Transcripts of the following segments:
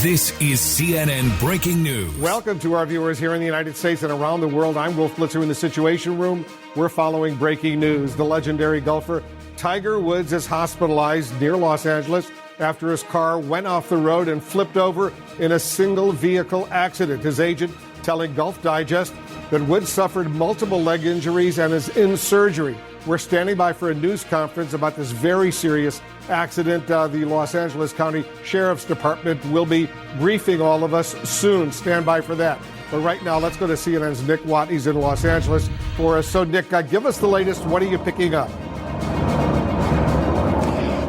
This is CNN Breaking News. Welcome to our viewers here in the United States and around the world. I'm Wolf Blitzer in the Situation Room. We're following breaking news. The legendary golfer Tiger Woods is hospitalized near Los Angeles after his car went off the road and flipped over in a single vehicle accident. His agent telling Golf Digest that Woods suffered multiple leg injuries and is in surgery. We're standing by for a news conference about this very serious accident. The Los Angeles County Sheriff's Department will be briefing all of us soon. Stand by for that. But right now, let's go to CNN's Nick Watt. He's in Los Angeles for us. So, Nick, give us the latest. What are you picking up?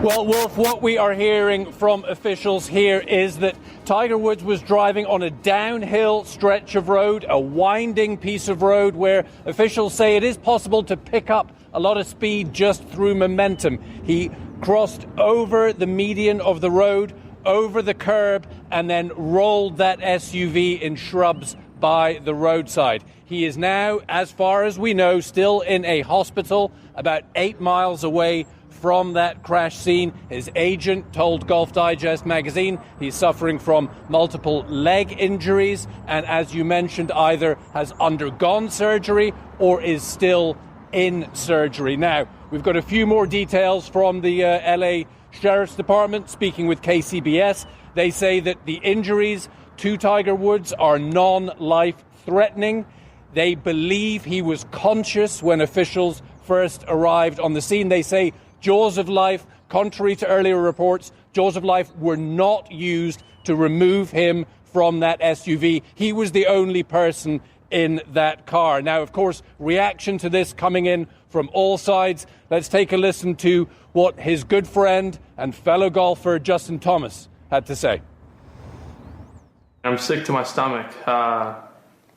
Well, Wolf, what we are hearing from officials here is that Tiger Woods was driving on a downhill stretch of road, a winding piece of road where officials say it is possible to pick up a lot of speed just through momentum. He crossed over the median of the road, over the curb, and then rolled that SUV in shrubs by the roadside. He is now, as far as we know, still in a hospital about 8 miles away from that crash scene. His agent told Golf Digest magazine he's suffering from multiple leg injuries and, as you mentioned, either has undergone surgery or is still in surgery. Now, we've got a few more details from the LA Sheriff's Department. Speaking with KCBS, they say that the injuries to Tiger Woods are non-life threatening. They believe he was conscious when officials first arrived on the scene. They say jaws of life, contrary to earlier reports, jaws of life were not used to remove him from that SUV. He was the only person in that car. Now, of course, reaction to this coming in from all sides. Let's take a listen to what his good friend and fellow golfer Justin Thomas had to say. I'm sick to my stomach.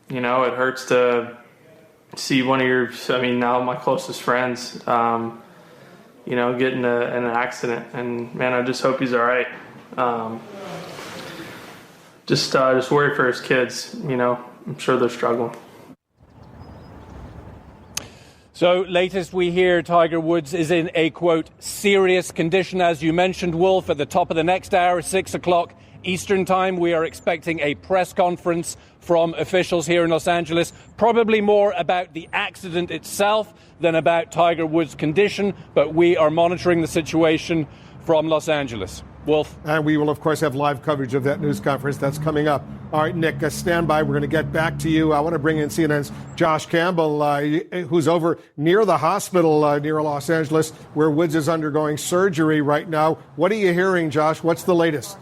It hurts to see one of now my closest friends, get in an accident. And, man, I just hope he's all right. Just worry for his kids, I'm sure they're struggling. So, latest we hear, Tiger Woods is in a, quote, serious condition. As you mentioned, Wolf, at the top of the next hour, 6 o'clock Eastern Time, we are expecting a press conference from officials here in Los Angeles, probably more about the accident itself than about Tiger Woods' condition, but we are monitoring the situation from Los Angeles. Wolf. And we will, of course, have live coverage of that news conference that's coming up. All right, Nick, stand by. We're going to get back to you. I want to bring in CNN's Josh Campbell, who's over near the hospital near Los Angeles, where Woods is undergoing surgery right now. What are you hearing, Josh? What's the latest?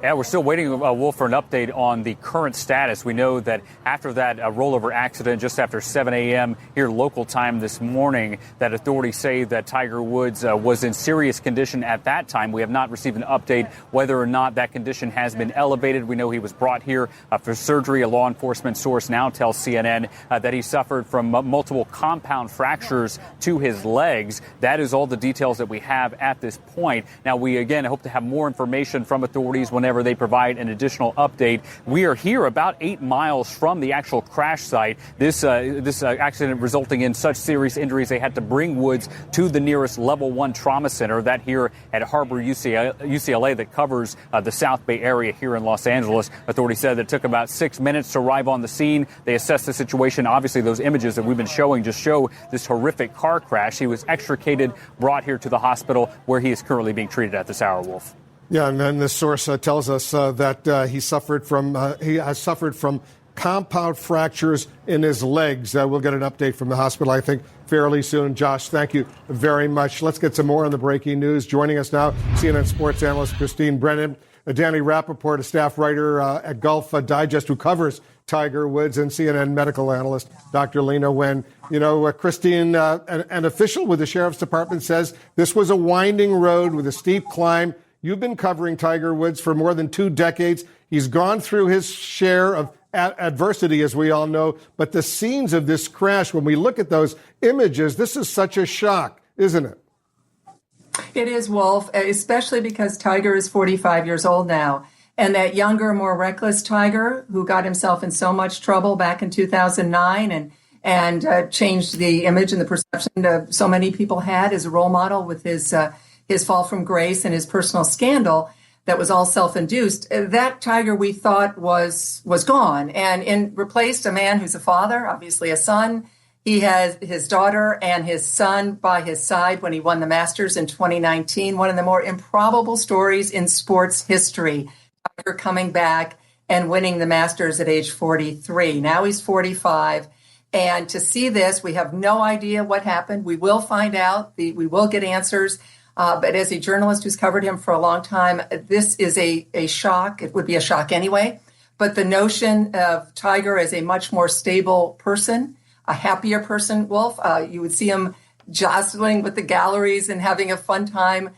Yeah, we're still waiting, Wolf, for an update on the current status. We know that after that rollover accident just after 7 a.m. here local time this morning, that authorities say that Tiger Woods was in serious condition at that time. We have not received an update whether or not that condition has been elevated. We know he was brought here for surgery. A law enforcement source now tells CNN that he suffered from multiple compound fractures to his legs. That is all the details that we have at this point. Now, we again hope to have more information from authorities whenever they provide an additional update. We are here about 8 miles from the actual crash site. This accident resulting in such serious injuries, they had to bring Woods to the nearest level 1 trauma center, that here at Harbor UCLA that covers the South Bay area here in Los Angeles. Authorities said that it took about 6 minutes to arrive on the scene. They assessed the situation. Obviously, those images that we've been showing just show this horrific car crash. He was extricated, brought here to the hospital where he is currently being treated at this hour, Wolf. Yeah, and then this source tells us that he has suffered from compound fractures in his legs. We'll get an update from the hospital, I think, fairly soon. Josh, thank you very much. Let's get some more on the breaking news. Joining us now, CNN sports analyst Christine Brennan, Danny Rappaport, a staff writer at Golf Digest who covers Tiger Woods, and CNN medical analyst Dr. Lena Wen. Christine, an official with the Sheriff's Department says this was a winding road with a steep climb. You've been covering Tiger Woods for more than 2 decades. He's gone through his share of adversity, as we all know. But the scenes of this crash, when we look at those images, this is such a shock, isn't it? It is, Wolf, especially because Tiger is 45 years old now. And that younger, more reckless Tiger, who got himself in so much trouble back in 2009 and changed the image and the perception that so many people had as a role model with his fall from grace and his personal scandal, that was all self-induced. That Tiger we thought was gone, and replaced a man who's a father, obviously a son. He has his daughter and his son by his side when he won the Masters in 2019. One of the more improbable stories in sports history. Tiger coming back and winning the Masters at age 43. Now he's 45. And to see this, we have no idea what happened. We will find out. We will get answers. But as a journalist who's covered him for a long time, this is a shock. It would be a shock anyway. But the notion of Tiger as a much more stable person, a happier person, Wolf, you would see him jostling with the galleries and having a fun time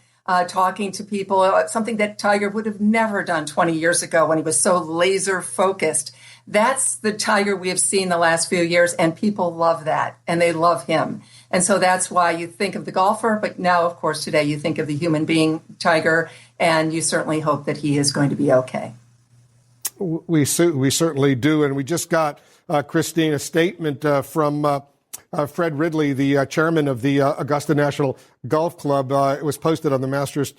talking to people, something that Tiger would have never done 20 years ago when he was so laser focused. That's the Tiger we have seen the last few years, and people love that, and they love him. And so that's why you think of the golfer, but now, of course, today you think of the human being, Tiger, and you certainly hope that he is going to be okay. We certainly do, and we just got, Christine, a statement from Fred Ridley, the chairman of the Augusta National Golf Club. It was posted on the Masters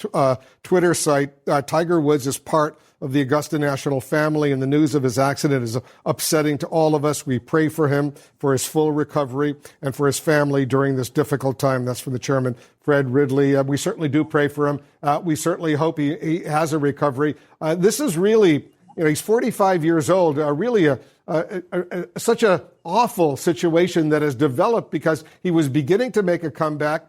Twitter site. Tiger Woods is part of the Augusta National family, and the news of his accident is upsetting to all of us. We pray for him, for his full recovery, and for his family during this difficult time. That's from the chairman, Fred Ridley. We certainly do pray for him. We certainly hope he has a recovery. This is really, he's 45 years old, really such a awful situation that has developed because he was beginning to make a comeback.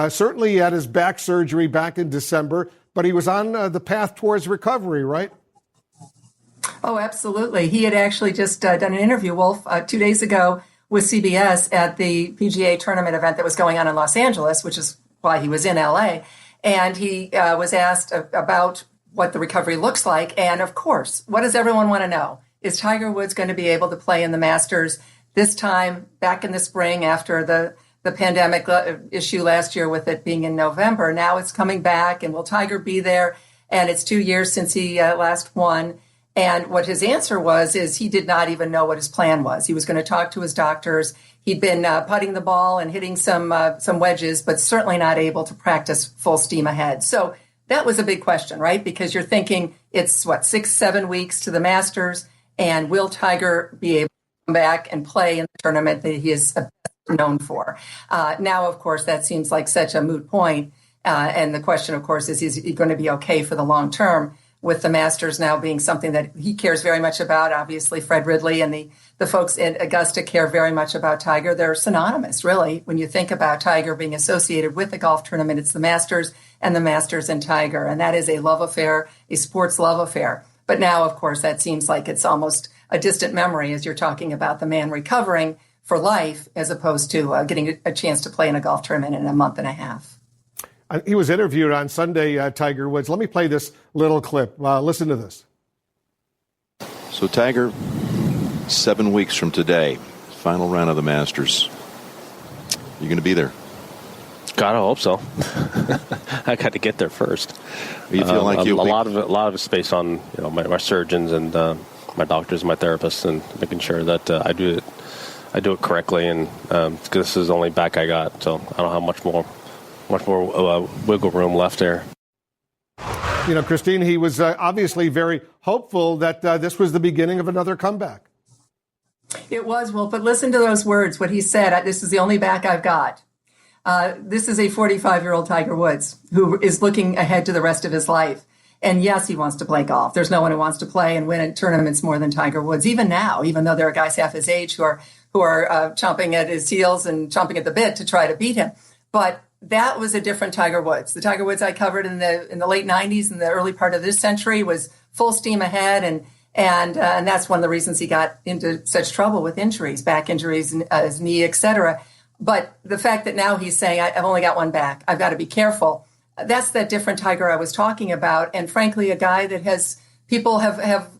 Certainly he had his back surgery back in December, but he was on the path towards recovery, right? Oh, absolutely. He had actually just done an interview, Wolf, 2 days ago with CBS at the PGA tournament event that was going on in Los Angeles, which is why he was in LA. And he was asked about what the recovery looks like. And of course, what does everyone want to know? Is Tiger Woods going to be able to play in the Masters this time back in the spring after the pandemic issue last year with it being in November? Now it's coming back, and will Tiger be there? And it's 2 years since he last won. And what his answer was is he did not even know what his plan was. He was going to talk to his doctors. He'd been putting the ball and hitting some wedges, but certainly not able to practice full steam ahead. So that was a big question, right? Because you're thinking it's 6-7 weeks to the Masters, and will Tiger be able to come back and play in the tournament that he is known for? Now, of course, that seems like such a moot point. And the question, of course, is he going to be okay for the long term, with the Masters now being something that he cares very much about? Obviously, Fred Ridley and the folks at Augusta care very much about Tiger. They're synonymous, really. When you think about Tiger being associated with the golf tournament, it's the Masters and Tiger. And that is a love affair, a sports love affair. But now, of course, that seems like it's almost a distant memory as you're talking about the man recovering for life as opposed to getting a chance to play in a golf tournament in a month and a half. He was interviewed on Sunday, Tiger Woods. Let me play this little clip. Listen to this. So, Tiger, 7 weeks from today, final round of the Masters. You going to be there? God, I hope so. I got to get there first. You feel like a lot of it's based on my surgeons and my doctors, and my therapists, and making sure that I do it correctly. And because this is the only back I got, so I don't have much more wiggle room left there. Christine, he was obviously very hopeful that this was the beginning of another comeback. It was, Will, but listen to those words, what he said. This is the only back I've got. This is a 45-year-old Tiger Woods who is looking ahead to the rest of his life. And yes, he wants to play golf. There's no one who wants to play and win in tournaments more than Tiger Woods, even now, even though there are guys half his age who are chomping at his heels and chomping at the bit to try to beat him. But that was a different Tiger Woods. The Tiger Woods I covered in the late 90s and the early part of this century was full steam ahead. And that's one of the reasons he got into such trouble with injuries, back injuries, his knee, et cetera. But the fact that now he's saying, I've only got one back, I've got to be careful. That's that different Tiger I was talking about. And frankly, a guy that people have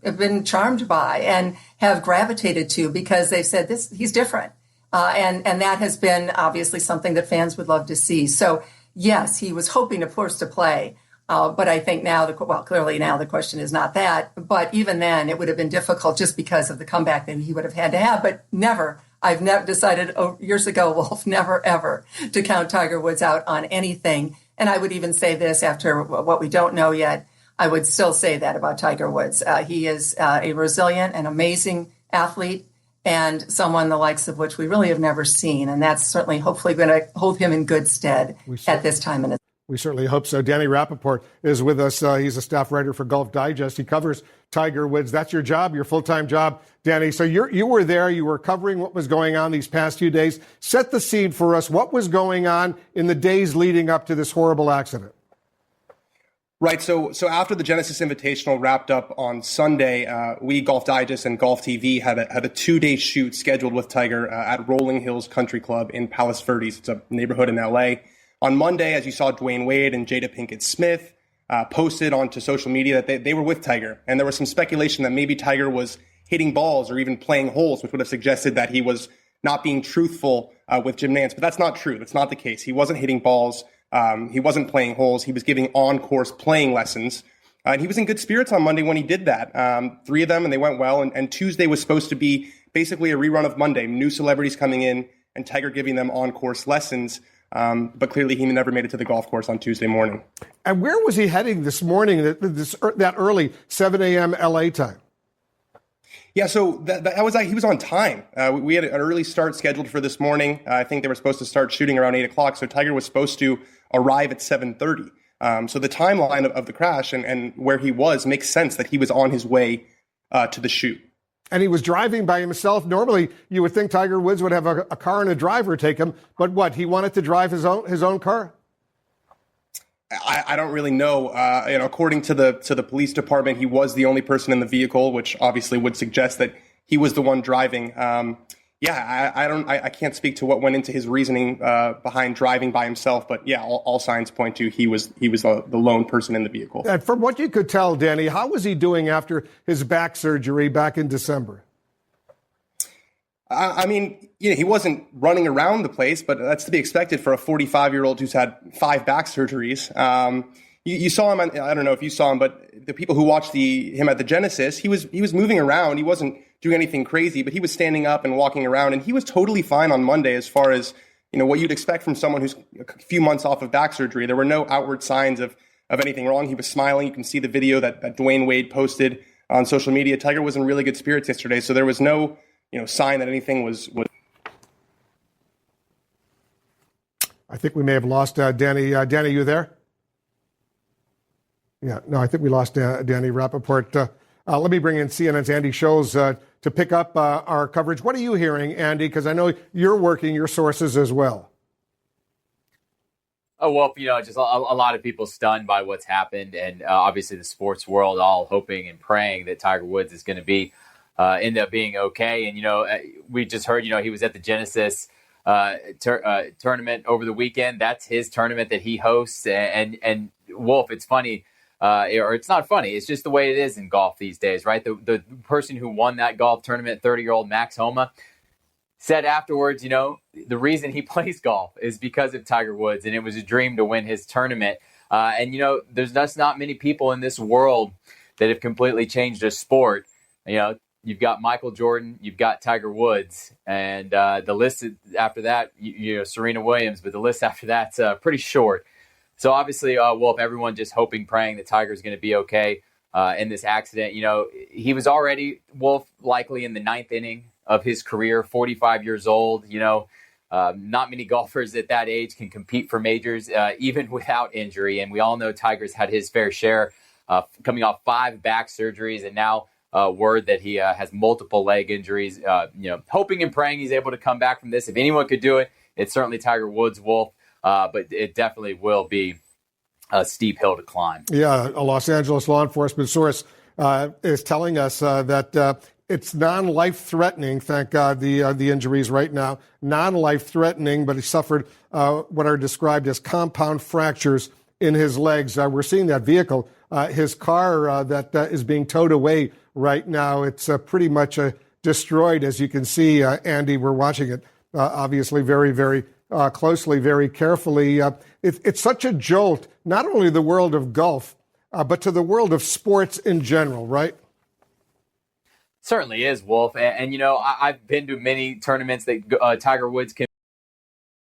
been charmed by and have gravitated to because they've said he's different. And that has been obviously something that fans would love to see. So yes, he was hoping, of course, to play. But I think now, clearly now the question is not that. But even then, it would have been difficult just because of the comeback that he would have had to have. But never. I've never decided years ago, Wolf, never, ever to count Tiger Woods out on anything. And I would even say this after what we don't know yet. I would still say that about Tiger Woods. He is a resilient and amazing athlete, and someone the likes of which we really have never seen. And that's certainly hopefully going to hold him in good stead at this time in his. We certainly hope so. Danny Rappaport is with us. He's a staff writer for Golf Digest. He covers Tiger Woods. That's your job, your full-time job, Danny. So you were there. You were covering what was going on these past few days. Set the scene for us. What was going on in the days leading up to this horrible accident? Right. So after the Genesis Invitational wrapped up on Sunday, we, Golf Digest and Golf TV, had a 2-day shoot scheduled with Tiger at Rolling Hills Country Club in Palos Verdes. It's a neighborhood in L.A. On Monday, as you saw, Dwayne Wade and Jada Pinkett Smith posted onto social media that they were with Tiger. And there was some speculation that maybe Tiger was hitting balls or even playing holes, which would have suggested that he was not being truthful with Jim Nantz. But that's not true. That's not the case. He wasn't hitting balls. He wasn't playing holes. He was giving on-course playing lessons. And he was in good spirits on Monday when he did that. 3 of them, and they went well. And Tuesday was supposed to be basically a rerun of Monday. New celebrities coming in and Tiger giving them on-course lessons. But clearly he never made it to the golf course on Tuesday morning. And where was he heading this morning, that early 7 a.m. L.A. time? Yeah, so he was on time. We had an early start scheduled for this morning. I think they were supposed to start shooting around 8 o'clock, so Tiger was supposed to arrive at 7:30. So the timeline of the crash and where he was makes sense that he was on his way to the shoot. And he was driving by himself. Normally, you would think Tiger Woods would have a car and a driver take him, but what? He wanted to drive his own car? I don't really know. According to the police department, he was the only person in the vehicle, which obviously would suggest that he was the one driving. I can't speak to what went into his reasoning behind driving by himself, but yeah, all signs point to he was the lone person in the vehicle. And from what you could tell, Danny, how was he doing after his back surgery back in December? He wasn't running around the place, but that's to be expected for a 45-year-old who's had 5 back surgeries. You saw him. I don't know if you saw him, but the people who watched him at the Genesis, he was moving around. He wasn't doing anything crazy, but he was standing up and walking around, and he was totally fine on Monday as far as what you'd expect from someone who's a few months off of back surgery. There were no outward signs of anything wrong. He was smiling. You can see the video that Dwayne Wade posted on social media. Tiger was in really good spirits yesterday, so there was no sign that anything was. I think we may have lost Danny. Danny, you there? Yeah, no, I think we lost Danny Rappaport. Let me bring in CNN's Andy Scholes to pick up our coverage. What are you hearing, Andy? Because I know you're working your sources as well. Oh, well, just a lot of people stunned by what's happened. And obviously the sports world all hoping and praying that Tiger Woods is going to be end up being okay. And, we just heard, he was at the Genesis tournament over the weekend. That's his tournament that he hosts. And Wolf, it's funny. Or it's not funny. It's just the way it is in golf these days, right? The person who won that golf tournament, 30-year-old Max Homa, said afterwards, the reason he plays golf is because of Tiger Woods, and it was a dream to win his tournament. There's just not many people in this world that have completely changed a sport. You've got Michael Jordan, you've got Tiger Woods, and the list after that, Serena Williams, but the list after that's pretty short. So obviously, Wolf, everyone just hoping, praying that Tiger's going to be okay in this accident. He was already, Wolf, likely in the 9th inning of his career, 45 years old. Not many golfers at that age can compete for majors, even without injury. And we all know Tiger's had his fair share, coming off 5 back surgeries, and now word that he has multiple leg injuries. Hoping and praying he's able to come back from this. If anyone could do it, it's certainly Tiger Woods, Wolf. But it definitely will be a steep hill to climb. Yeah, a Los Angeles law enforcement source is telling us that it's non-life-threatening. Thank God the injuries right now. Non-life-threatening, but he suffered what are described as compound fractures in his legs. We're seeing that vehicle, his car that is being towed away right now. It's pretty much destroyed, as you can see, Andy. We're watching it, obviously, very, very closely, very carefully. It's such a jolt, not only the world of golf, but to the world of sports in general, right? Certainly is, Wolf. And I've been to many tournaments that Tiger Woods can